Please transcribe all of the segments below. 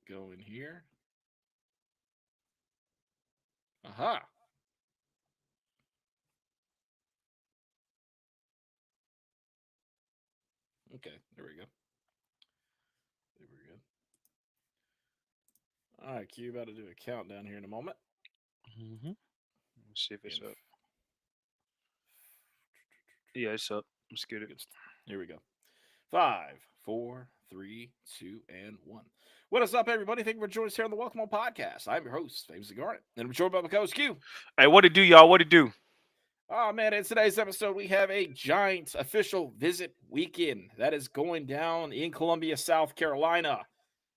going here. Aha. Okay, there we go. There we go. All right, Q, about to do a countdown here in a moment. Mm-hmm. Let's see if it's In up. Yeah, it's up. Let's get it. good stuff. Here we go. Five, four, three, two, and one. What is up, everybody? Thank you for joining us here on the Welcome On Podcast. I'm your host, Famous Garnet, and I'm joined by my co-host Q. Hey, what it do, y'all? What it do? Oh man, in today's episode, we have a giant official visit weekend that is going down in Columbia, South Carolina.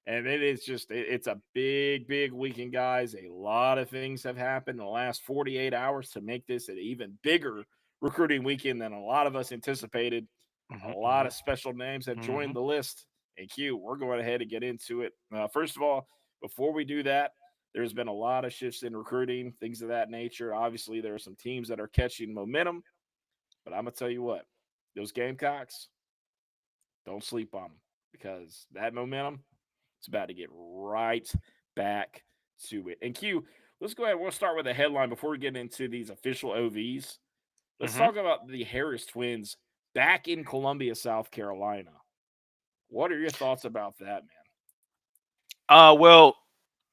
And it's a big weekend, guys. A lot of things have happened in the last 48 hours to make this an even bigger recruiting weekend than a lot of us anticipated. A lot Mm-hmm. of special names have Mm-hmm. joined the list. And Q, we're going ahead and get into it. First of all, before we do that, there's been a lot of shifts in recruiting, things of that nature. Obviously, there are some teams that are catching momentum, but I'm going to tell you what, those Gamecocks, don't sleep on them because that momentum, it's about to get right back to it. And Q, let's go ahead. We'll start with a headline before we get into these official OVs. Let's Mm-hmm. talk about the Harris twins back in Columbia, South Carolina. What are your thoughts about that, man? Well,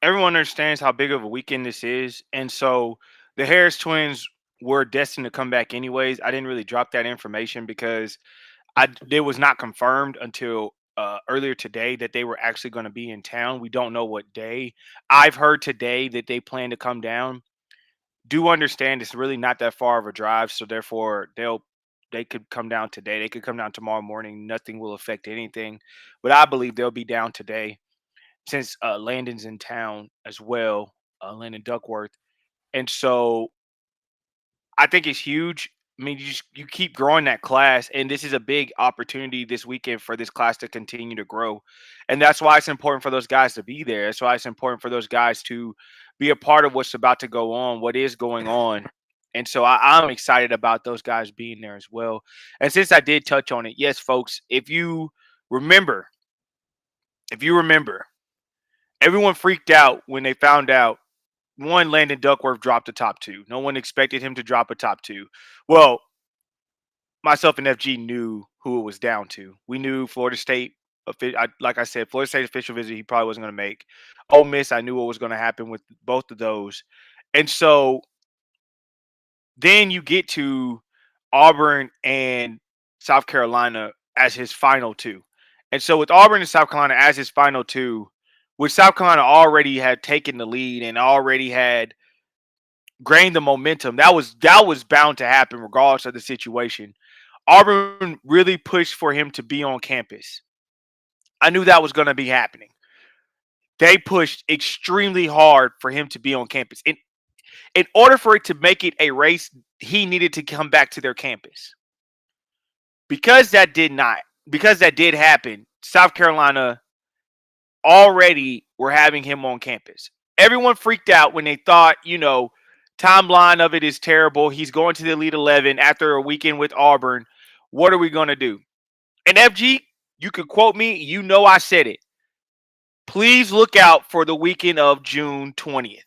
everyone understands how big of a weekend this is, and so the Harris twins were destined to come back anyways. I didn't really drop that information because it was not confirmed until earlier today that they were actually going to be in town. We don't know what day. I've heard today that they plan to come down. Do understand it's really not that far of a drive, so therefore they could come down today. They could come down tomorrow morning. Nothing will affect anything, but I believe they'll be down today since Landon's in town as well, Landon Duckworth, and so I think it's huge. I mean, you keep growing that class, and this is a big opportunity this weekend for this class to continue to grow, and that's why it's important for those guys to be there. That's why it's important for those guys to be a part of what's about to go on, what is going on, and so I'm excited about those guys being there as well. And since I did touch on it, yes, folks, remember, if you remember, everyone freaked out when they found out one, Landon Duckworth dropped a top two. No one expected him to drop a top two. Well, myself and FG knew who it was down to. We knew Florida State, like I said, Florida State official visit, he probably wasn't going to make. Ole Miss, I knew what was going to happen with both of those. And so then you get to Auburn and South Carolina as his final two. And so with Auburn and South Carolina as his final two, which South Carolina already had taken the lead and already had gained the momentum, that was bound to happen regardless of the situation. Auburn really pushed for him to be on campus. I knew that was going to be happening. They pushed extremely hard for him to be on campus. In order for it to make it a race, he needed to come back to their campus. Because that did not, because that did happen, South Carolina already were having him on campus. Everyone freaked out when they thought, timeline of it is terrible. He's going to the Elite 11 after a weekend with Auburn. What are we going to do? And FG, you could quote me. You know I said it. Please look out for the weekend of June 20th.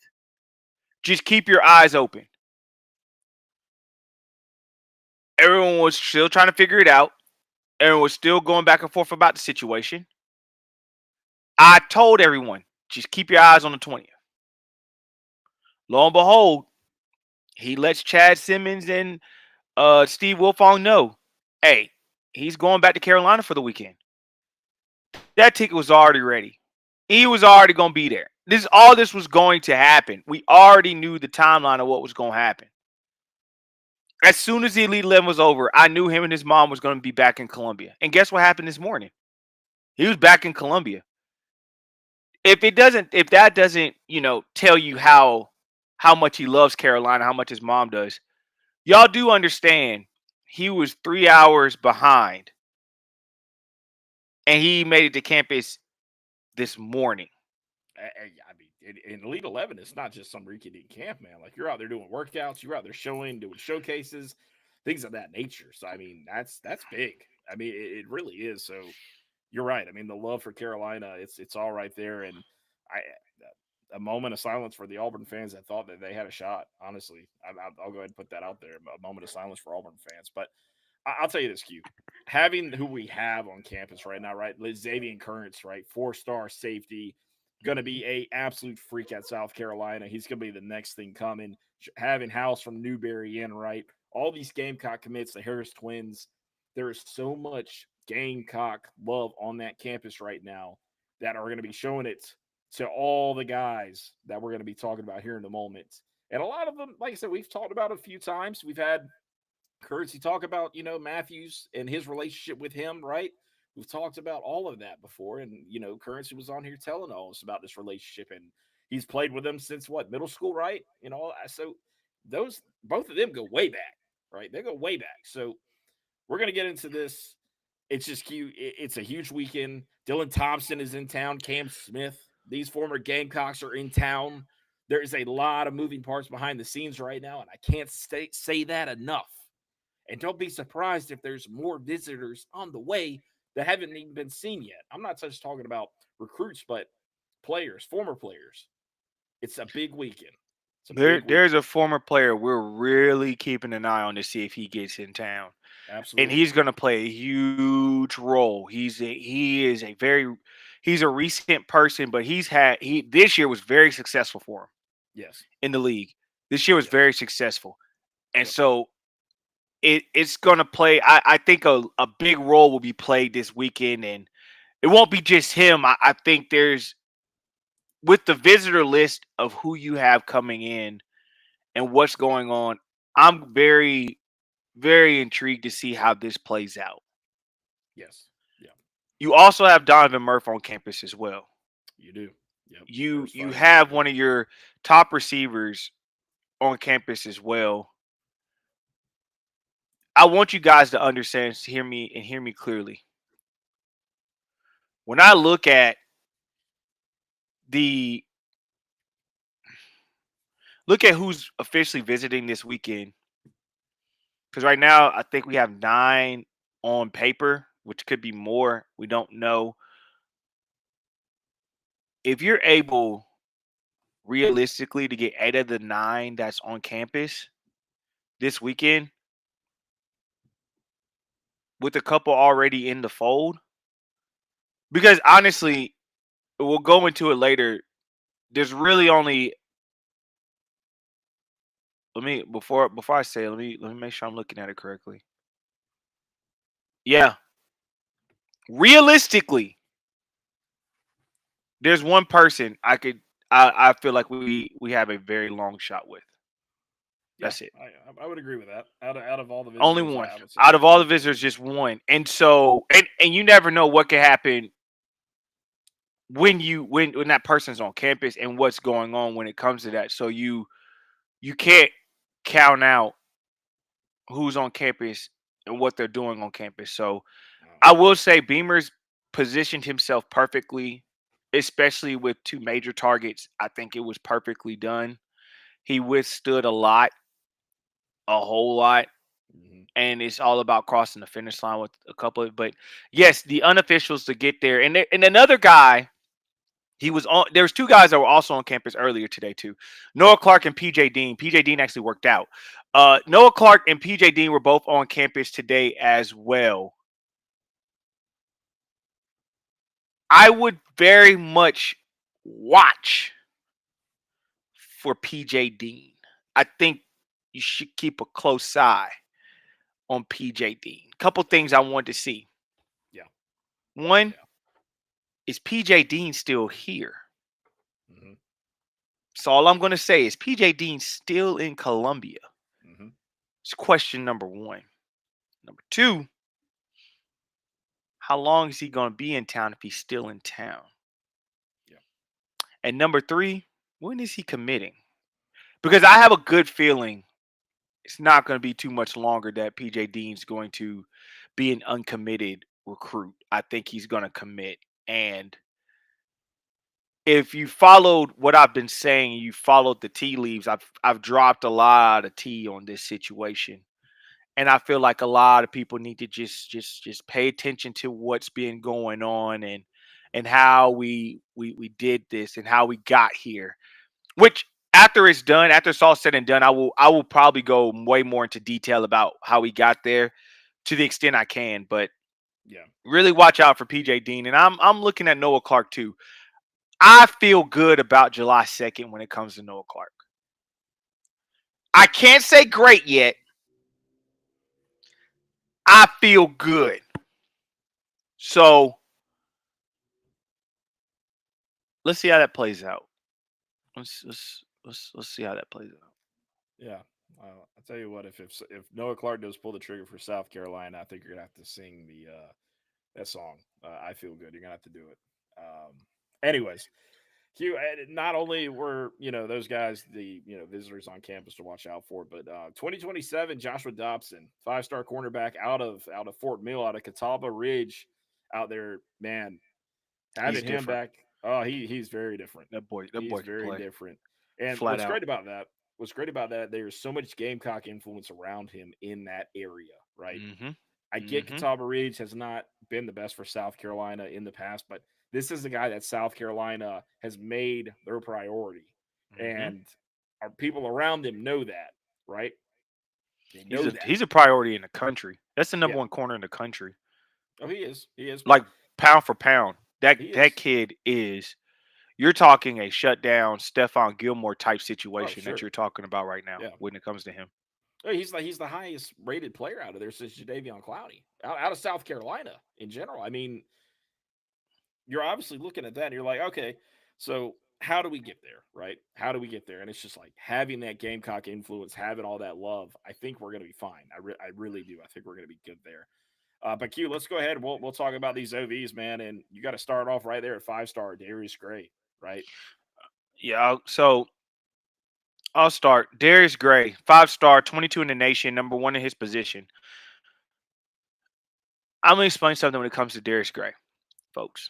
Just keep your eyes open. Everyone was still trying to figure it out. Everyone was still going back and forth about the situation. I told everyone, just keep your eyes on the 20th. Lo and behold, he lets Chad Simmons and Steve Wilfong know, hey, he's going back to Carolina for the weekend. That ticket was already ready. He was already going to be there. This was going to happen. We already knew the timeline of what was going to happen. As soon as the Elite 11 was over, I knew him and his mom was going to be back in Columbia. And guess what happened this morning? He was back in Columbia. If that doesn't, tell you how much he loves Carolina, how much his mom does, y'all do understand he was 3 hours behind and he made it to campus this morning. I mean, in Elite 11, it's not just some rinky-dink camp, man. Like, you're out there doing workouts, you're out there doing showcases, things of that nature. So, I mean, that's big. I mean, it really is. So, you're right. I mean, the love for Carolina, it's all right there. And a moment of silence for the Auburn fans that thought that they had a shot. Honestly, I'll go ahead and put that out there. A moment of silence for Auburn fans. But I'll tell you this, Q. Having who we have on campus right now, right? Xavier Currents, right? 4-star safety, going to be a absolute freak at South Carolina. He's going to be the next thing coming. Having House from Newberry in, right? All these Gamecock commits, the Harris twins. There is so much Gamecock love on that campus right now that are going to be showing it to all the guys that we're going to be talking about here in a moment. And a lot of them, like I said, we've talked about a few times. We've had Currency talk about, Matthews and his relationship with him, right? We've talked about all of that before. And, Currency was on here telling us about this relationship. And he's played with them since what, middle school, right? So both of them go way back, right? They go way back. So we're going to get into this. It's just cute. It's a huge weekend. Dylan Thompson is in town. Cam Smith. These former Gamecocks are in town. There is a lot of moving parts behind the scenes right now, and I can't say that enough. And don't be surprised if there's more visitors on the way that haven't even been seen yet. I'm not just talking about recruits, but players, former players. It's a big weekend. There's a former player we're really keeping an eye on to see if he gets in town. Absolutely. And he's going to play a huge role. He's a recent person, but this year was very successful for him. Yes. In the league. This year was very successful. And so it's going to play. I think a big role will be played this weekend, and it won't be just him. I think there's, with the visitor list of who you have coming in and what's going on, I'm very, very intrigued to see how this plays out. Yes. Yeah. You also have Donovan Murphy on campus as well. You do. Yep. You have one of your top receivers on campus as well. I want you guys to understand, hear me clearly. When I look at who's officially visiting this weekend, because right now I think we have 9 on paper, which could be more. We don't know. If you're able realistically to get 8 of the 9 that's on campus this weekend, with a couple already in the fold, because honestly, we'll go into it later. There's really only, before I say it, let me make sure I'm looking at it correctly. Yeah. Realistically, there's one person I feel like we have a very long shot with. That's it. I would agree with that. Out of all the visitors, only one. Out of all the visitors, just one. And so, and you never know what could happen when that person's on campus and what's going on when it comes to that. So you can't count out who's on campus and what they're doing on campus. So I will say Beamer's positioned himself perfectly, especially with 2 major targets. I think it was perfectly done. He withstood a whole lot. Mm-hmm. And it's all about crossing the finish line with a couple of, but yes, the unofficials to get there. And another guy, there's 2 guys that were also on campus earlier today too. Noah Clark and PJ Dean. PJ Dean actually worked out. Noah Clark and PJ Dean were both on campus today as well. I would very much watch for PJ Dean. I think you should keep a close eye on PJ Dean. Couple things I want to see. Yeah. One, is PJ Dean still here? Mm-hmm. So all I'm going to say is PJ Dean still in Columbia. Mm-hmm. It's question number 1. Number 2, how long is he going to be in town if he's still in town? Yeah. And number 3, when is he committing? Because I have a good feeling it's not going to be too much longer that PJ Dean's going to be an uncommitted recruit. I think he's going to commit. And if you followed what I've been saying, you followed the tea leaves, I've dropped a lot of tea on this situation. And I feel like a lot of people need to just pay attention to what's been going on and how we did this and how we got here. Which after it's done, after it's all said and done, I will probably go way more into detail about how we got there to the extent I can. But Yeah. really watch out for PJ Dean, and I'm looking at Noah Clark too. I feel good about July 2nd when it comes to Noah Clark. I can't say great yet. I feel good. So let's see how that plays out. Let's see how that plays out. Yeah. I'll tell you what, if Noah Clark does pull the trigger for South Carolina, I think you're gonna have to sing the that song. I feel good. You're gonna have to do it. Anyways, Hugh, not only were those guys the visitors on campus to watch out for, but 2027 Joshua Dobson, 5-star cornerback out of Fort Mill, out of Catawba Ridge, out there, man, He's having him different. back. Oh, he's very different. That boy He's can very play different. And flat out. what's great about that, there's so much Gamecock influence around him in that area, right? Mm-hmm. I get Mm-hmm. Catawba Ridge has not been the best for South Carolina in the past, but this is the guy that South Carolina has made their priority. Mm-hmm. And our people around him know that, right? They know that. He's a priority in the country. That's the number Yeah. one corner in the country. Oh, he is. He is. But Like pound for pound. That he that is. kid is. You're talking a shutdown Stephon Gilmore type Oh, situation that sure. you're talking about right now Yeah. when it comes to him. Oh, he's the highest rated player out of there since Jadeveon Clowney, out of South Carolina in general. I mean, you're obviously looking at that and you're like, okay, so how do we get there, right? How do we get there? And it's just like having that Gamecock influence, having all that love. I think we're going to be fine. I really do. I think we're going to be good there. But Q, let's go ahead. We'll talk about these OVs, man. And you got to start off right there at 5-star Darius Gray, right? Yeah. So I'll start. Darius Gray, 5-star, 22 in the nation, number one in his position. I'm gonna explain something when it comes to Darius Gray, folks.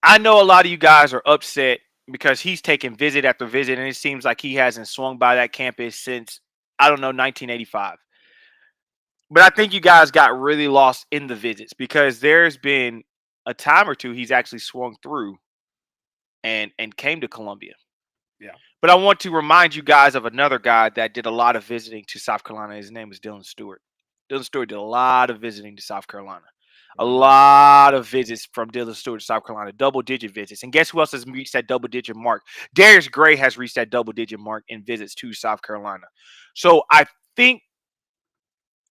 I know a lot of you guys are upset because he's taken visit after visit, and it seems like he hasn't swung by that campus since, I don't know, 1985. But I think you guys got really lost in the visits because there's been a time or two he's actually swung through and came to Columbia. Yeah. But I want to remind you guys of another guy that did a lot of visiting to South Carolina. His name is Dylan Stewart. Dylan Stewart did a lot of visiting to South Carolina. A lot of visits from Dylan Stewart to South Carolina, double-digit visits. And guess who else has reached that double-digit mark? Darius Gray has reached that double-digit mark in visits to South Carolina. So I think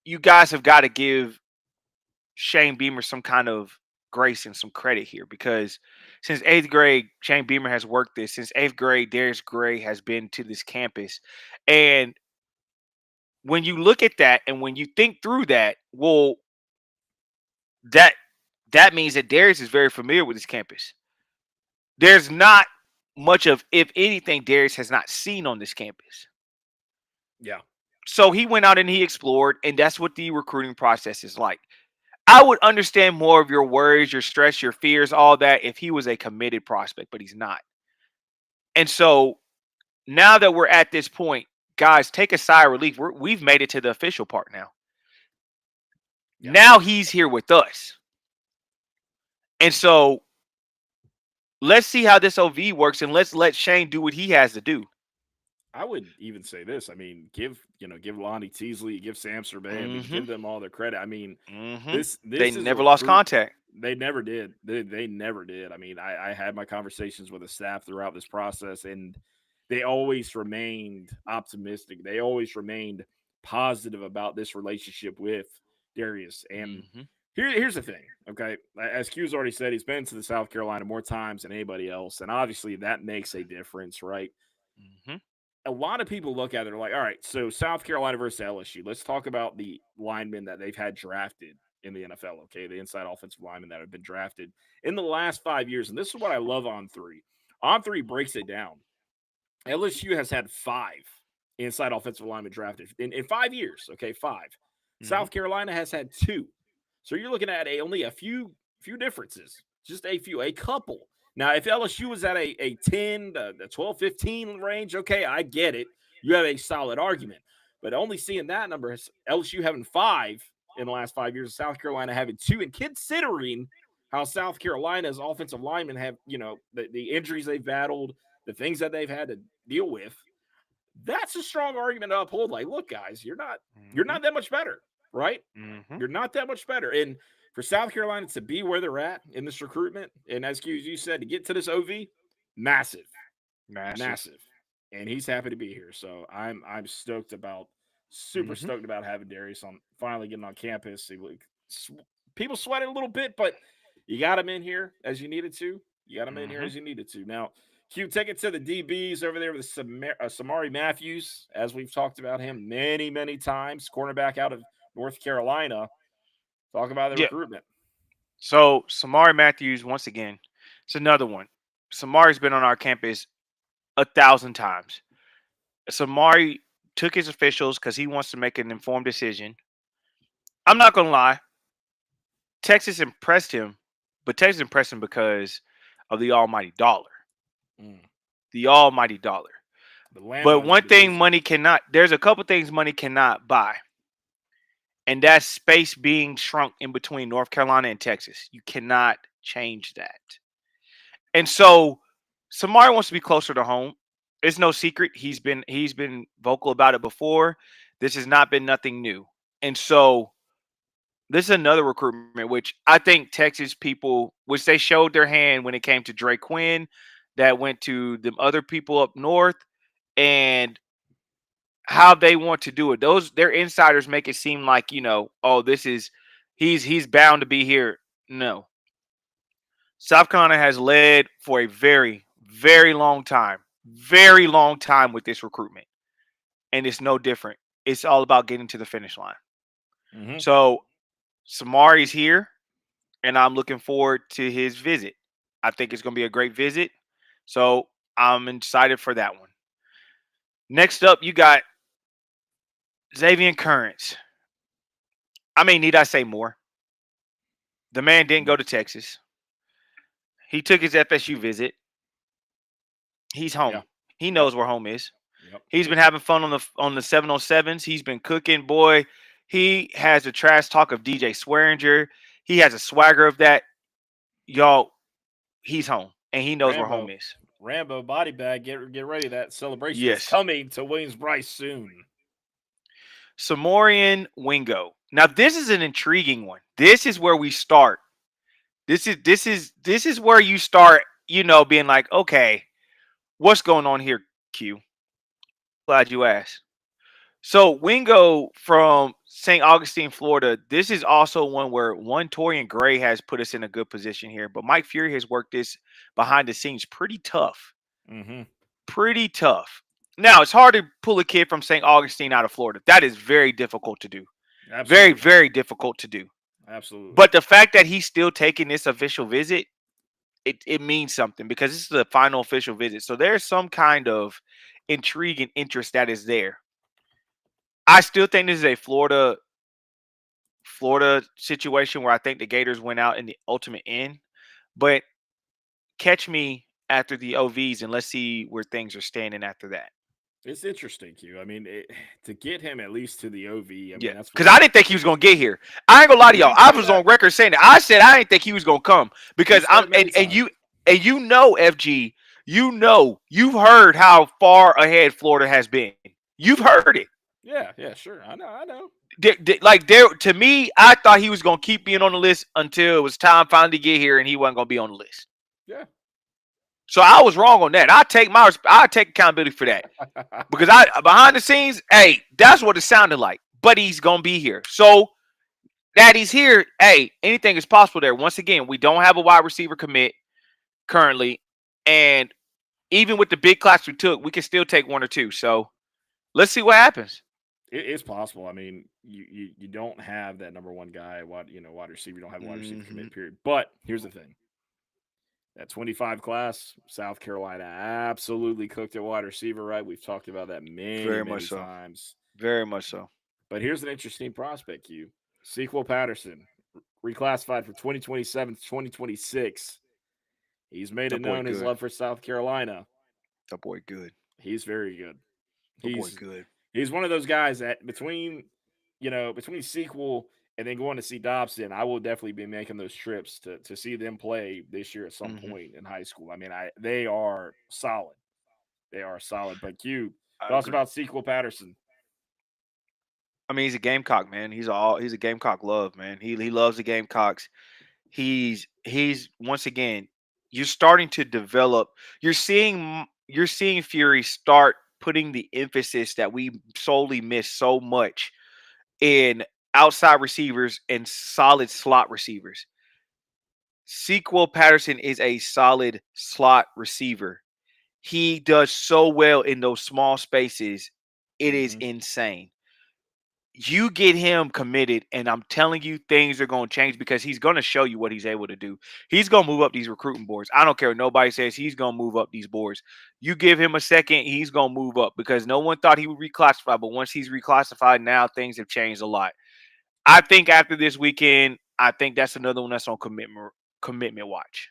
you guys have got to give Shane Beamer some kind of grace and some credit here because since 8th grade, Shane Beamer has worked this. Since 8th grade, Darius Gray has been to this campus. And when you look at that and when you think through that, well, that means that Darius is very familiar with this campus. There's not much of, if anything, Darius has not seen on this campus. Yeah. So he went out and he explored, and that's what the recruiting process is like. I would understand more of your worries, your stress, your fears, all that if he was a committed prospect, but he's not. And so now that we're at this point, guys, take a sigh of relief. We've made it to the official part now. Yeah. Now he's here with us. And so let's see how this OV works, and let's let Shane do what he has to do. I would even say this. I mean, give Lonnie Teasley, give Sam Survey, I mean, give them all their credit. I mean, this they never lost contact. They never did. They never did. I mean, I had my conversations with the staff throughout this process, and they always remained optimistic. They always remained positive about this relationship with Darius. And here's the thing, okay? As Q's already said, he's been to the South Carolina more times than anybody else, and obviously that makes a difference, right? A lot of people look at it like, all right, so South Carolina versus LSU. Let's talk about the linemen that they've had drafted in the NFL, okay? The inside offensive linemen that have been drafted in the last 5 years. And this is what I love on three. On three breaks it down. LSU has had 5 inside offensive linemen drafted in 5 years, okay? 5. South Carolina has had 2. So you're looking at only a few differences, just a couple. Now, if LSU was at a 10, the 12, 15 range, okay, I get it. You have a solid argument. But only seeing that number, LSU having 5 in the last 5 years, South Carolina having 2, and considering how South Carolina's offensive linemen have, the injuries they've battled, the things that they've had to deal with. That's a strong argument to uphold. Like, look, guys, you're Mhm. not that much better, right? Mhm. You're not that much better. And for South Carolina to be where they're at in this recruitment, and as you said, to get to this OV, massive, Massive. massive. And he's happy to be here. So I'm super Mhm. stoked about having Darius on finally getting on campus. People sweated a little bit, but you got him in here as you needed to. You got him in here Mhm. as you needed to. Now, Q, take it to the DBs over there with Samari Matthews, as we've talked about him many, many times, cornerback out of North Carolina. Talk about the Yeah. recruitment. So Samari Matthews, once again, it's another one. Samari's been on our campus 1,000 times. Samari took his officials because he wants to make an informed decision. I'm not gonna lie, Texas impressed him, but Texas impressed him because of the almighty dollar. Mm. The almighty dollar. The land But money, one the thing visa. money cannot, there's a couple things money cannot buy, and that's space being shrunk in between North Carolina and Texas. You cannot change that. And so Samari wants to be closer to home. It's no secret. He's been vocal about it before. This has not been nothing new. And so this is another recruitment which I think Texas people, which they showed their hand when it came to Drake Quinn, that went to the other people up north, and how they want to do it. Those their insiders make it seem like, oh, this is he's bound to be here. No. South Carolina has led for a very, very long time with this recruitment. And it's no different. It's all about getting to the finish line. Mm-hmm. So Samari's here, and I'm looking forward to his visit. I think it's going to be a great visit. So I'm excited for that one. Next up, you got Xavier Currents. I mean, need I say more? The man didn't go to Texas. He took his FSU visit. He's Yeah. home. He Yep. knows where home is. Yep. He's been having fun on the 707s. He's been cooking, boy. He has the trash talk of DJ Swearinger. He has a swagger of that. Y'all, he's home. And he knows where home Rambo. is. Rambo body bag. Get ready. That celebration is Yes. coming to Williams-Brice soon. Samorian Wingo. Now, this is an intriguing one. This is where we start. This is where you start, being like, okay, what's going on here, Q? Glad you asked. So Wingo from St. Augustine, Florida. This is also one where Torian Gray has put us in a good position here, but Mike Fury has worked this behind the scenes pretty tough. Mm-hmm. Pretty tough. Now it's hard to pull a kid from St. Augustine out of Florida. That is very difficult to do. Very, Absolutely. very difficult to do. Absolutely. But the fact that he's still taking this official visit, it means something because this is the final official visit. So there's some kind of intrigue and interest that is there. I still think this is a Florida situation where I think the Gators went out in the ultimate end. But catch me after the OVs and let's see where things are standing after that. It's interesting, Q. I mean, to get him at least to the OV, I Yeah, mean, that's because what I didn't think he was gonna get here. I ain't gonna lie to y'all. we I said was that. on record saying that. I said I didn't think he was gonna come We because said it many and times. FG, you've heard how far ahead Florida has been. You've heard it. Yeah, sure. I know. To me, I thought he was gonna keep being on the list until it was time finally to get here, and he wasn't gonna be on the list. Yeah. So I was wrong on that. I take accountability for that because behind the scenes, hey, that's what it sounded like. But he's gonna be here. So that he's here, hey, anything is possible there. Once again, we don't have a wide receiver commit currently, and even with the big class we took, we can still take one or two. So let's see what happens. It's possible. I mean, you don't have that number one guy, wide receiver. You don't have a wide receiver commit, period. But here's the thing. That 25 class, South Carolina absolutely cooked at wide receiver, right? We've talked about that Very many much so. times. Very much so. But here's an interesting prospect, Q. Sequel Patterson, reclassified for 2027 to 2026. He's made The it boy known his good. love for South Carolina. The boy good. He's very good. The boy good. He's one of those guys that between Sequel and then going to see Dobson, I will definitely be making those trips to see them play this year at some Mm-hmm. point in high school. I mean, they are solid. They are solid. But Q, I thoughts agree. about Sequel Patterson? I mean, he's a Gamecock, man. He's a Gamecock love, man. He loves the Gamecocks. He's once again, you're starting to develop. You're seeing Fury start putting the emphasis that we solely miss so much in outside receivers and solid slot receivers. Sequel Patterson is a solid slot receiver. He does so well in those small spaces. It is Mm-hmm. insane. You get him committed, and I'm telling you, things are going to change because he's going to show you what he's able to do. He's going to move up these recruiting boards. I don't care what nobody says. He's going to move up these boards. You give him a second, he's going to move up because no one thought he would reclassify. But once he's reclassified, now things have changed a lot. I think after this weekend, I think that's another one that's on commitment watch.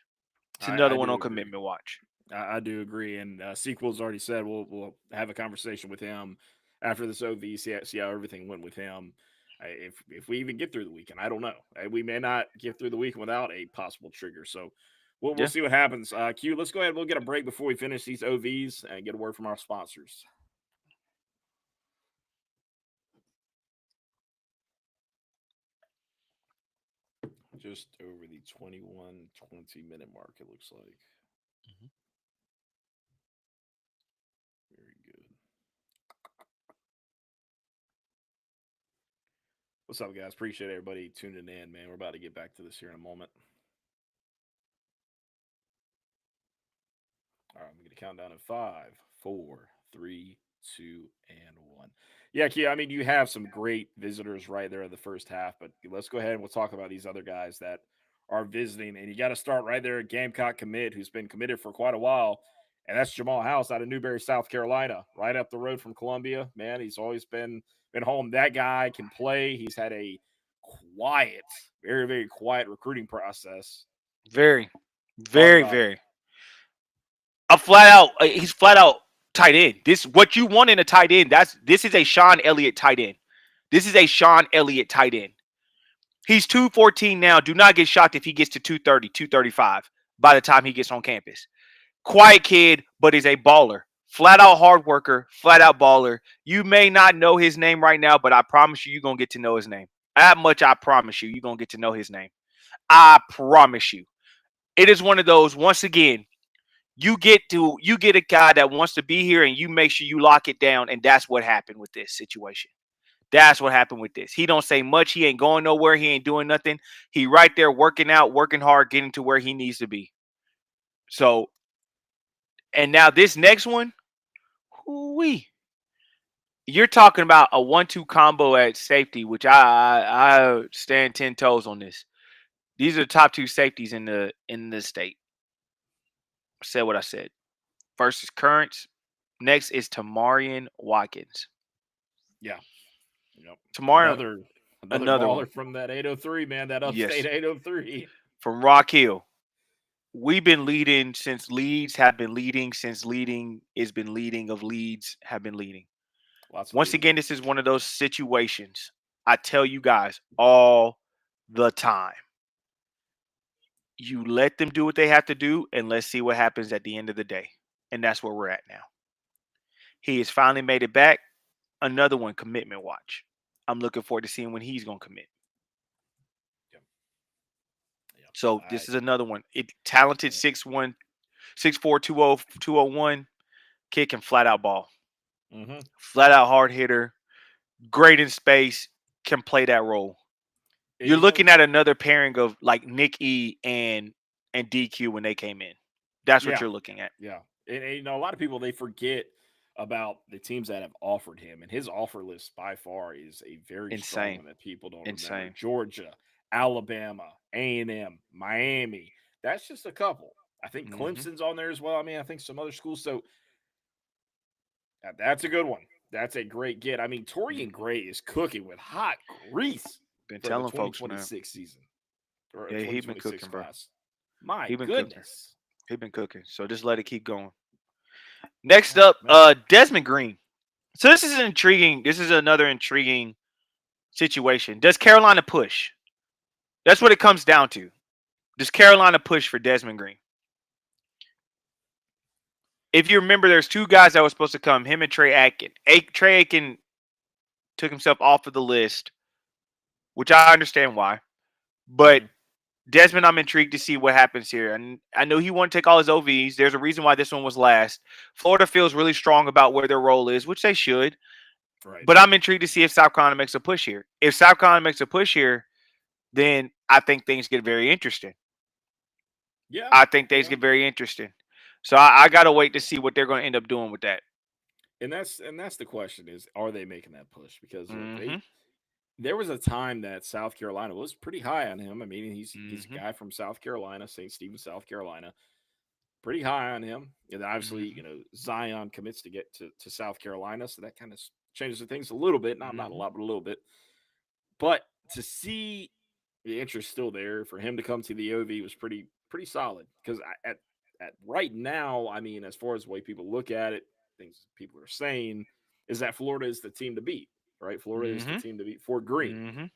It's another I one do on agree. commitment watch. I do agree. And Sequel's already said we'll have a conversation with him after this OV, see how everything went with him. If we even get through the weekend, I don't know. We may not get through the weekend without a possible trigger. So we'll Yeah. see what happens. Q, let's go ahead. We'll get a break before we finish these OVs and get a word from our sponsors. Just over the 21-20 minute mark, it looks like. Mhm. Very good. What's up, guys? Appreciate everybody tuning in, man. We're about to get back to this here in a moment. All right, I'm going to count down in 5, 4, 3, 2, and 1. Yeah, Kia, I mean, you have some great visitors right there in the first half, but let's go ahead and we'll talk about these other guys that are visiting. And you got to start right there at Gamecock commit, who's been committed for quite a while. And that's Jamal House out of Newberry, South Carolina, right up the road from Columbia. Man, he's always been home. That guy can play. He's had a quiet, very, very quiet recruiting process. Very, Talk very, about him. very. He's flat out tight end. This what you want in a tight end. This is a Sean Elliott tight end. This is a Sean Elliott tight end. He's 214 now. Do not get shocked if he gets to 230, 235 by the time he gets on campus. Quiet kid, but is a baller. Flat out hard worker, flat out baller. You may not know his name right now, but I promise you're going to get to know his name. That much I promise you're going to get to know his name. I promise you. It is one of those, once again, you get a guy that wants to be here and you make sure you lock it down, and that's what happened with this situation. That's what happened with this. He don't say much. He ain't going nowhere. He ain't doing nothing. He right there working out, working hard, getting to where he needs to be. So, and now this next one, whoo-wee. You're talking about a 1-2 combo at safety, which I stand 10 toes on this. These are the top two safeties in the state. I said what I said. First is Currents. Next is Tamarian Watkins. Yeah. Yep. Tamarian, Another another one. baller from that 803, man, that upstate Yes, 803. from Rock Hill. We've been leading since Leeds have been leading, since leading has been leading of Leeds have been leading. Lots of Once movement. again, this is one of those situations I tell you guys all the time. You let them do what they have to do, and let's see what happens at the end of the day. And that's where we're at now. He has finally made it back. Another one, commitment watch. I'm looking forward to seeing when he's going to commit. Yep. Yep. So this is another one. Talented 6'1", 6'4", 201, kid can flat out ball. Mm-hmm. Flat out hard hitter, great in space, can play that role. You're looking at another pairing of like Nick E and DQ when they came in. That's what you're looking at. Yeah. And a lot of people, they forget about the teams that have offered him. And his offer list by far is a very strong one that people don't remember. Georgia, Alabama, A&M, Miami. That's just a couple. I think Clemson's on there as well. I mean, I think some other schools. So that's a good one. That's a great get. I mean, Torian Gray is cooking with hot grease. Been telling folks, man. 2026 season. Or yeah, he's been cooking, class. Bro. My goodness. Cooking. He's been cooking. So just let it keep going. Next up, Desmond Green. So this is intriguing. This is another intriguing situation. Does Carolina push? That's what it comes down to. Does Carolina push for Desmond Green? If you remember, there's two guys that were supposed to come, him and Trey Aiken. Trey Aiken took himself off of the list, which I understand why. But Desmond, I'm intrigued to see what happens here. And I know he won't take all his OVs. There's a reason why this one was last. Florida feels really strong about where their role is, which they should. Right. But I'm intrigued to see if South Carolina makes a push here. If South Carolina makes a push here, then I think things get very interesting. Yeah. I think things get very interesting. So I got to wait to see what they're going to end up doing with that. And that's the question is, are they making that push? Because there was a time that South Carolina was pretty high on him. I mean, he's a guy from South Carolina, St. Stephen, South Carolina. Pretty high on him. And obviously, Zion commits to get to South Carolina, so that kind of changes the things a little bit. Not a lot, but a little bit. But to see the interest still there for him to come to the OV was pretty solid. Because at right now, I mean, as far as the way people look at it, things people are saying is that Florida is the team to beat, right? Florida is the team to beat for Green.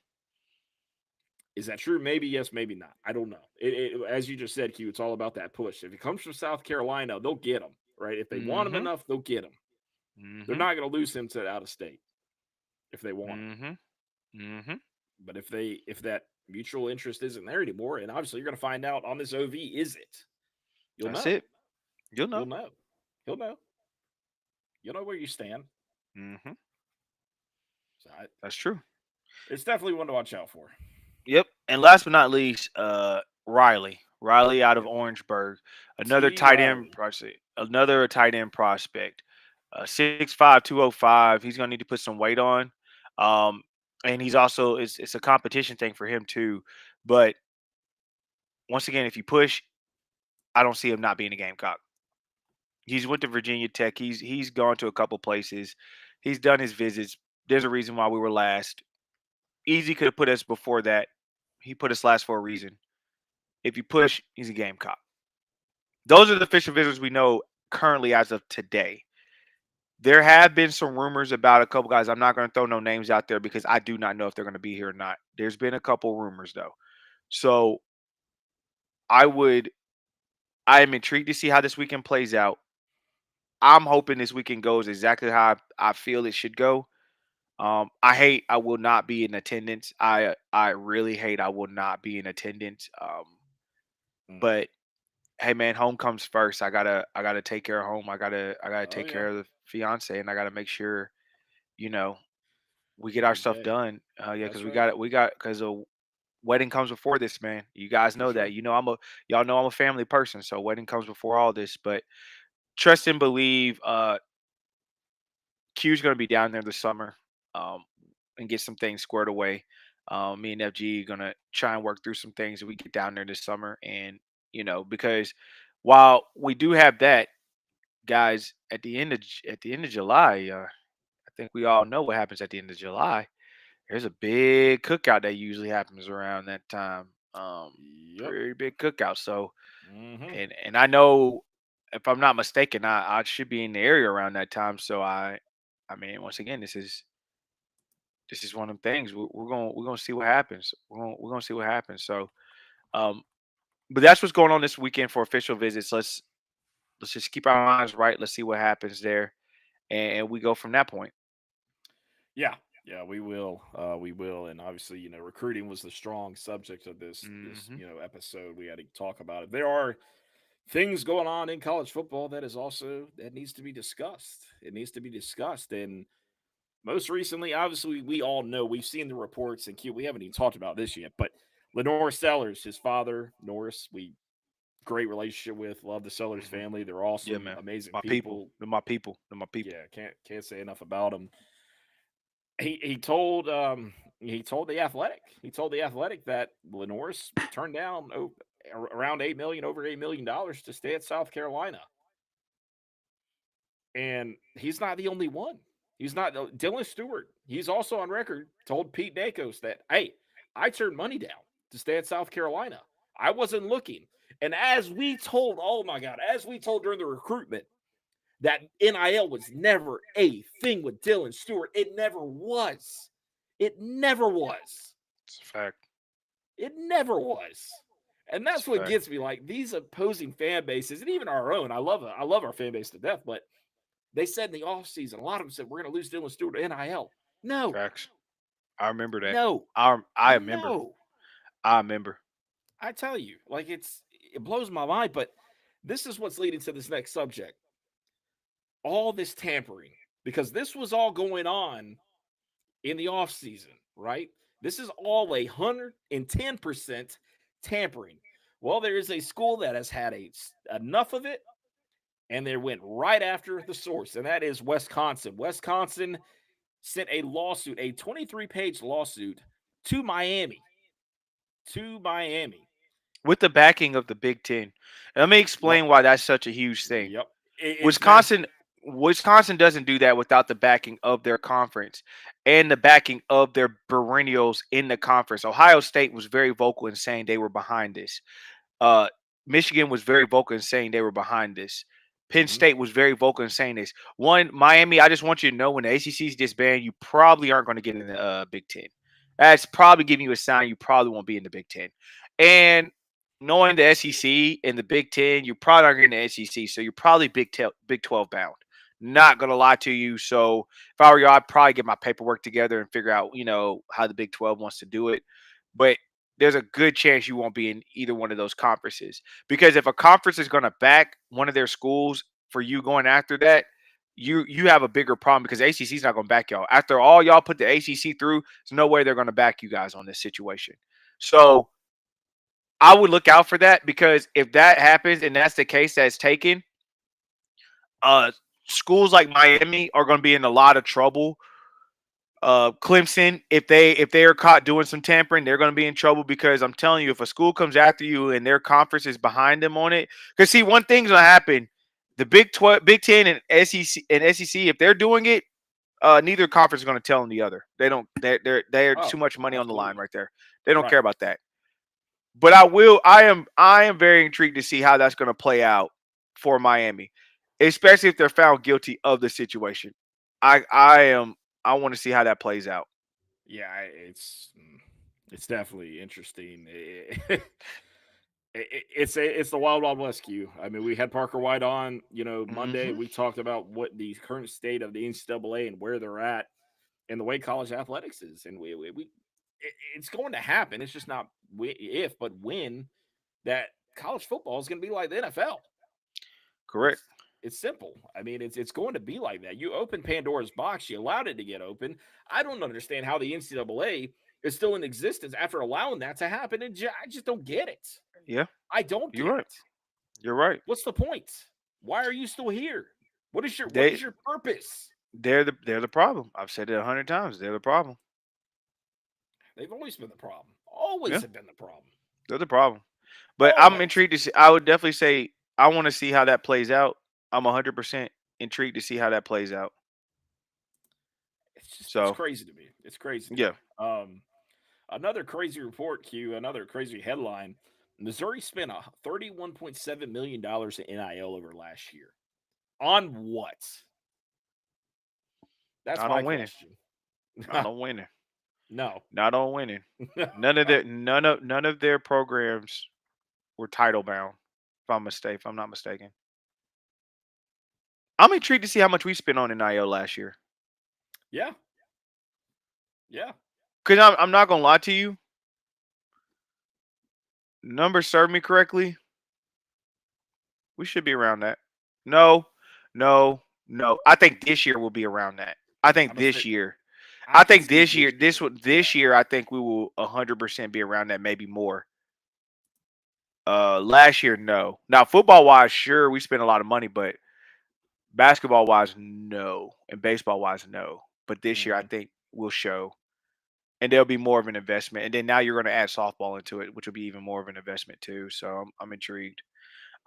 Is that true? Maybe yes, maybe not. I don't know. As you just said, Q, it's all about that push. If he comes from South Carolina, they'll get him, right? If they want him enough, they'll get him. They're not going to lose him to out of state if they want him. But if that mutual interest isn't there anymore, and obviously you're going to find out on this OV, is it? That's it. You'll know. He'll know. You'll know where you stand. So that's true. It's definitely one to watch out for. Yep. And last but not least, Riley out of Orangeburg, another tight end prospect. 6'5", 205. He's gonna need to put some weight on. And he's also it's a competition thing for him too. But once again, if you push, I don't see him not being a Gamecock. He's went to Virginia Tech. He's gone to a couple places. He's done his visits. There's a reason why we were last. Easy could have put us before that. He put us last for a reason. If you push, he's a Gamecock. Those are the official visitors we know currently as of today. There have been some rumors about a couple guys. I'm not going to throw no names out there because I do not know if they're going to be here or not. There's been a couple rumors though. So I am intrigued to see how this weekend plays out. I'm hoping this weekend goes exactly how I feel it should go. I will not be in attendance. I really hate I will not be in attendance. But hey man, home comes first. I gotta take care of home. I gotta take care of the fiance, and I gotta make sure, we get our stuff done. Because because the wedding comes before this, man. You guys know that. Y'all know I'm a family person, so wedding comes before all this. But trust and believe, Q's gonna be down there this summer, and get some things squared away. Me and FG gonna try and work through some things that we get down there this summer, and because while we do have that, guys, at the end of July, I think we all know what happens at the end of July. There's a big cookout that usually happens around that time. Very big cookout. So, and I know, if I'm not mistaken, I should be in the area around that time. So I mean, once again, this is one of them things. We're gonna see what happens. We're gonna see what happens. So, but that's what's going on this weekend for official visits. Let's just keep our minds right. Let's see what happens there, and we go from that point. Yeah, we will. We will. And obviously, recruiting was the strong subject of this episode. We had to talk about it. There are things going on in college football that needs to be discussed. It needs to be discussed. And most recently, obviously, we all know, we've seen the reports, and we haven't even talked about this yet, but Lenore Sellers, his father, Norris, great relationship with, love the Sellers family. They're awesome, amazing people. They're my people. Yeah, can't say enough about them. He told the Athletic that Lenore's turned down around over $8 million to stay at South Carolina. And he's not the only one. He's not. Dylan Stewart, he's also on record, told Pete Nakos that, hey, I turned money down to stay at South Carolina. I wasn't looking. And as we told during the recruitment, that NIL was never a thing with Dylan Stewart. It never was. It never was. It's a fact. It never was. And It's that's a what fact. gets me. Like these opposing fan bases, and even our own. I love our fan base to death, but they said in the offseason, a lot of them said we're going to lose Dylan Stewart to NIL. No, Facts. I remember that. no, I remember. no. I remember. I tell you, like it blows my mind. But this is what's leading to this next subject. All this tampering, because this was all going on in the offseason, right? This is all 110% tampering. Well, there is a school that has had enough of it, and they went right after the source, and that is Wisconsin. Wisconsin sent a lawsuit, a 23-page lawsuit to Miami. To Miami. With the backing of the Big Ten. Let me Yep. explain why that's such a huge thing. Yep. It's Wisconsin massive. Wisconsin doesn't do that without the backing of their conference and the backing of their perennials in the conference. Ohio State was very vocal in saying they were behind this. Uh, Michigan was very vocal in saying they were behind this. Penn Mhm. State was very vocal in saying this. One, Miami, I just want you to know when the ACC is disbanded, you probably aren't going to get in the Big Ten. That's probably giving you a sign you probably won't be in the Big Ten. And knowing the SEC and the Big Ten, you probably aren't getting the SEC, so you're probably Big 12 bound. Not gonna lie to you. So if I were you, I'd probably get my paperwork together and figure out, how the Big 12 wants to do it. But there's a good chance you won't be in either one of those conferences. Because if a conference is going to back one of their schools for you going after that, you have a bigger problem because ACC is not going to back y'all. After all y'all put the ACC through, there's no way they're going to back you guys on this situation. So I would look out for that because if that happens and that's the case that's taken, uh, schools like Miami are going to be in a lot of trouble. Clemson, if they are caught doing some tampering, they're going to be in trouble because I'm telling you, if a school comes after you and their conference is behind them on it, because see, one thing's going to happen: the Big 12, Big 10, and SEC, if they're doing it, neither conference is going to tell them the other. They don't. They're too Oh, much money on the line absolutely. right there. They don't Right. care about that. But I am very intrigued to see how that's going to play out for Miami, especially if they're found guilty of the situation. I want to see how that plays out. Yeah, it's definitely interesting. It's the wild wild west. Q. I mean, we had Parker White on, Monday. Hmm. We talked about what the current state of the NCAA and where they're at, and the way college athletics is, and it's going to happen. It's just not if, but when that college football is going to be like the NFL. Correct. It's it's simple. I mean, it's going to be like that. You open Pandora's box. You allowed it to get open. I don't understand how the NCAA is still in existence after allowing that to happen, and I just don't get it. Yeah, I don't you're get right. it. You're right. What's the point? Why are you still here? What They is your purpose? they're the problem. I've said it 100 times. They're the problem. They've always been the problem. Always Yeah, have been the problem. they're the problem. But I'm Always. intrigued to see. I would definitely say I want to see how that plays out. I'm 100% intrigued to see how that plays out. It's So crazy to me. It's crazy to yeah, me. Another crazy report, Q, another crazy headline. Missouri spent $31.7 million in NIL over last year. On what? That's not my on winning. question. Not on winning. No. Not on winning. None of their programs were title bound. If I'm not mistaken. I'm intrigued to see how much we spent on NIL last year. Yeah. Yeah. Cause I'm not gonna lie to you. Numbers serve me correctly. We should be around that. No, no, no. I think this year will be around that. I I'm think gonna say this year. I I can think see this this year. year. This Yeah. year. I think we will 100% be around that. Maybe more. Last year, no. Now, football wise, sure, we spent a lot of money, but basketball wise, no, and baseball wise, no. But this year, I Hmm. think we'll show, and there'll be more of an investment. And then now you're going to add softball into it, which will be even more of an investment too. So I'm intrigued.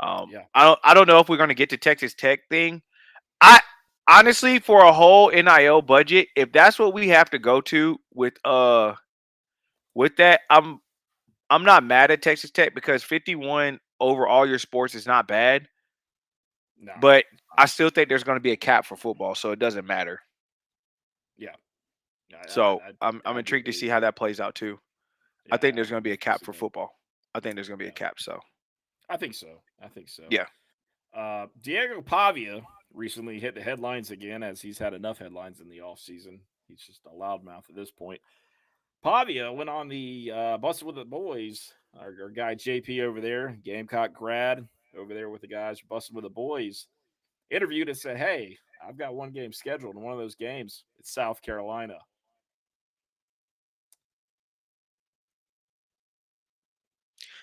Yeah. I don't know if we're going to get to Texas Tech thing. I honestly, for a whole NIL budget, if that's what we have to go to with that, I'm not mad at Texas Tech because 51 over all your sports is not bad. No. But I still think there's going to be a cap for football, so it doesn't matter. Yeah. So I'm I'd be intrigued to see pleased. how that plays out too. I think Yeah, there's going to be a cap for 100%. football. I think there's going to be a Yeah, cap. So I think so. I think so. yeah. Diego Pavia recently hit the headlines again as he's had enough headlines in the offseason. He's just a loudmouth at this point. Pavia went on the Busted with the Boys, our guy JP over there, Gamecock grad over there with the guys Busted with the Boys, interviewed and said, "Hey, I've got one game scheduled, and one of those games, it's South Carolina."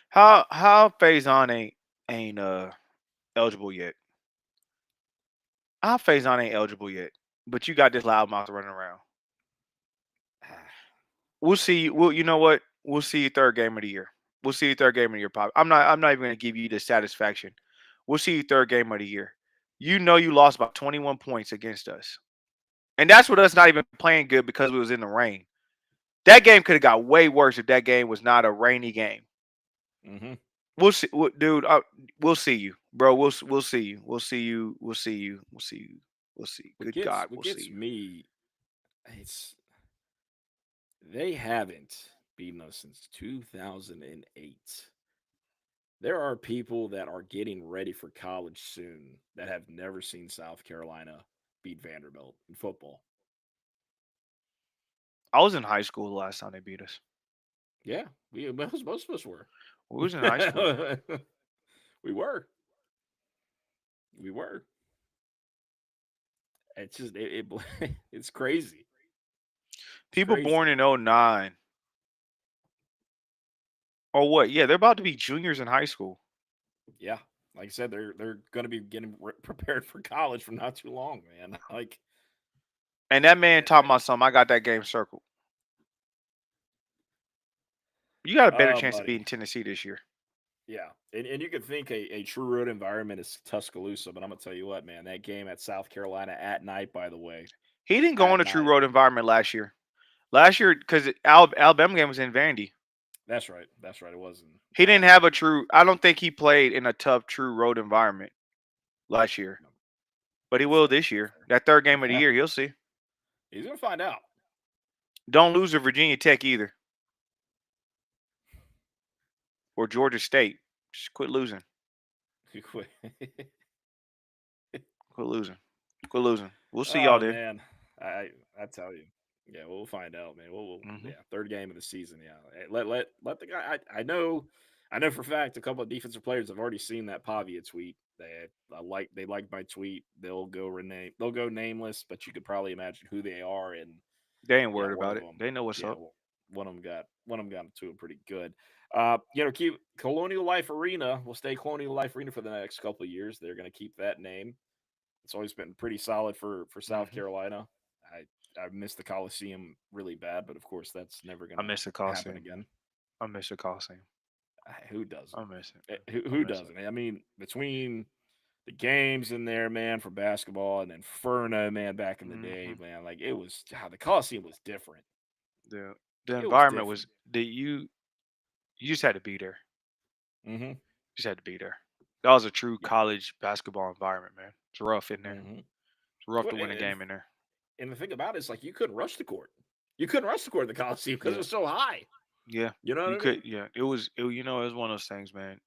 How Faison ain't eligible yet? How Faison ain't eligible yet? But you got this loudmouth running around. We'll see. Well, you know what? We'll see you third game of the year. We'll see you third game of the year. Pop. I'm not even going to give you the satisfaction. We'll see you third game of the year. You know you lost by 21 points against us, and that's with us not even playing good because we was in the rain. That game could have got way worse if that game was not a rainy game. Mm-hmm. We'll see, dude. We'll see you, bro. We'll see you. We'll see you. We'll see you. We'll see you. We'll see. Good God, What we'll see gets you. me, it's they haven't beaten us since 2008. There are people that are getting ready for college soon that have never seen South Carolina beat Vanderbilt in football. I was in high school the last time they beat us. Yeah, most of us were. We was in high school. we were. We were. It's just it's crazy. It's People crazy. born in '09 or what? Yeah, they're about to be juniors in high school. Yeah, like I said, they're going to be getting prepared for college for not too long, man. Like, And that man taught my son, I got that game circled. You got a better oh, chance of buddy. beating Tennessee this year. Yeah, and you could think a true road environment is Tuscaloosa, but I'm gonna tell you what, man, that game at South Carolina at night, by the way, He didn't go on at a true night. road environment last year. Last year, because Alabama game was in Vandy. That's right. That's right. It wasn't. He didn't have a true. I don't think he played in a tough true road environment last year, No, but he that's will fair. this That's year. That third game of the fair. year, he'll see. He's gonna find out. Don't lose to Virginia Tech either or Georgia State. Just quit losing. Quit losing. Quit losing. We'll see y'all oh there. man, I tell you, yeah, we'll find out, man. Hmm. Yeah, third game of the season. Yeah, let the guy. I know for a fact a couple of defensive players have already seen that Pavia tweet. They like my tweet. They'll go nameless, but you could probably imagine who they are. And They ain't yeah, worried one about of it. them, They know what's yeah, up. one of them got to it pretty good. Keep Colonial Life Arena will stay Colonial Life Arena for the next couple of years. They're going to keep that name. It's always been pretty solid for South Hmm. Carolina. I miss the Coliseum really bad, but of course that's never I gonna miss the happen Coliseum. again. I miss the Coliseum. Who doesn't? I miss it, man. I Who miss it. doesn't? I mean, between the games in there, man, for basketball, and then Furno, man, back in the day, Hmm. man, like it was the Coliseum was different. The It was environment was different. that you just had to be there. Mm-hmm. Just had to be there. That was a true Yeah. college basketball environment, man. It's rough in there. Mm-hmm. It's rough Well, to win a game in there. and the thing about it is, like, you couldn't rush the court. You couldn't rush the court at the Coliseum because it Yeah, was so high. yeah. You know You what I could, mean? yeah. It was, it was one of those things, man.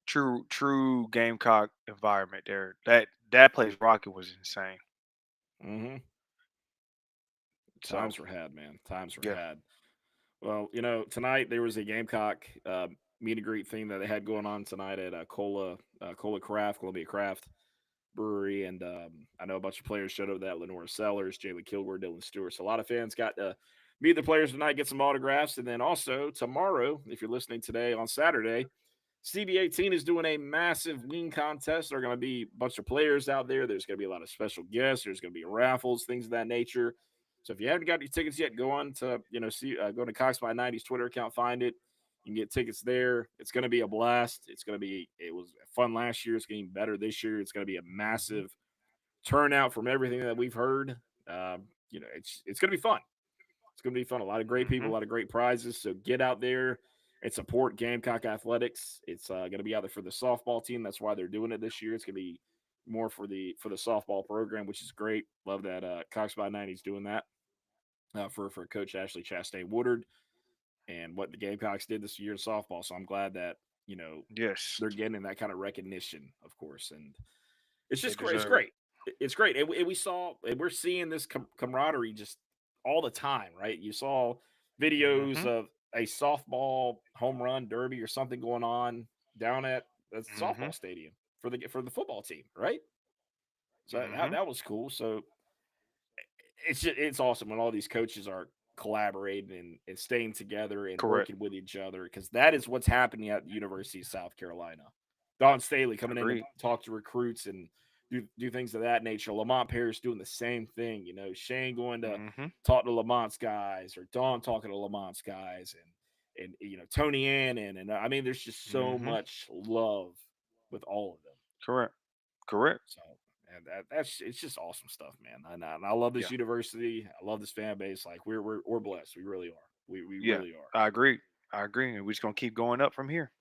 True Gamecock environment there. That place Rocket was insane. Mm-hmm. So Times were had, man. Times were yeah. had. Well, tonight there was a Gamecock meet and greet thing that they had going on tonight at Cola Craft, Columbia Craft Brewery, and I know a bunch of players showed up. That Lenora Sellers, Jalen Kilgore, Dylan Stewart. So a lot of fans got to meet the players tonight, get some autographs, and then also tomorrow, if you're listening today on Saturday, CB18 is doing a massive wing contest. There are going to be a bunch of players out there. There's going to be a lot of special guests. There's going to be raffles, things of that nature. So if you haven't got your tickets yet, go on to go to Cox by 90's Twitter account, find it. You can get tickets there. It's going to be a blast. It was fun last year. It's getting better this year. It's going to be a Mhm. massive turnout from everything that we've heard. It's going to be fun. It's going to be fun. A lot of great people, a Mhm. lot of great prizes. So get out there and support Gamecock Athletics. It's going to be out there for the softball team. That's why they're doing it this year. It's going to be more for the softball program, which is great. Love that Cox by 90's doing that. for Coach Ashley Chastain Woodard and what the Gamecocks did this year in softball. So I'm glad that Yes, they're getting that kind of recognition, of course, and it's they just great. It's deserve it. great. It's great, and we saw and we're seeing this camaraderie just all the time, right? You saw videos Mm-hmm. of a softball home run derby or something going on down at the Mm-hmm. softball stadium for the football team, right? So that, Mm-hmm. that was cool. So it's awesome when all these coaches are collaborating and staying together and Correct. working with each other because that is what's happening at the University of South Carolina. Don Staley coming in to Agreed. talk to recruits and do things of that nature. Lamont Paris doing the same thing. Shane going to Mm-hmm. talk to Lamont's guys or Don talking to Lamont's guys and Tony Annan and I mean there's just so Mm-hmm. much love with all of them. Correct. Correct. So and that's it's just awesome stuff, man. And I love this Yeah. university. I love this fan base. Like we're blessed. We really are. We Yeah. really are. I agree. I agree. And we're just gonna keep going up from here.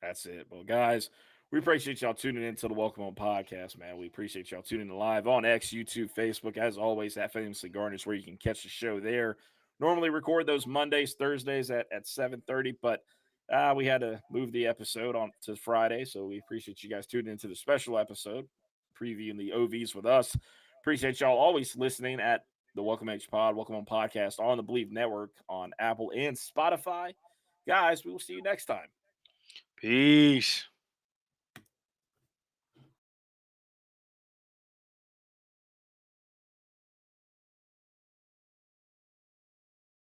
That's it. Well, guys, we appreciate y'all tuning into the Welcome Home podcast, man. We appreciate y'all tuning in live on X, YouTube, Facebook, as always, at Famously Garnished, where you can catch the show there. Normally record those Mondays, Thursdays at 7:30, but we had to move the episode on to Friday, so we appreciate you guys tuning into the special episode, previewing the OVs with us. Appreciate y'all always listening at the Welcome H Pod, Welcome Home podcast on the Believe Network on Apple and Spotify. Guys, we will see you next time. Peace.